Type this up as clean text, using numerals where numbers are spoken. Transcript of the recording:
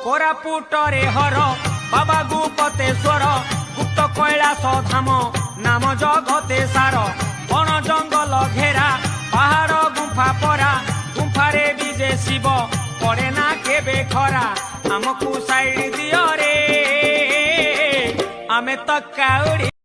କୋରାପୁଟରେ ହର ବାବା ଗୁପତେଶ୍ୱର ଗୁପ୍ତ କୈଳାସ ଧାମ ନାମ ଜଗତେ ସାର ବଣ ଜଙ୍ଗଲ ଘେରା ପାହାଡ଼ ଗୁମ୍ଫା ପରା ଗୁମ୍ଫାରେ ବିଜେ ଶିବ ପଡ଼େ ନା କେବେ ଖରା ଆମକୁ ସାଇଡ୍ ଦିଅ ରେ ଆମେ ତ କାଉଡ଼ି।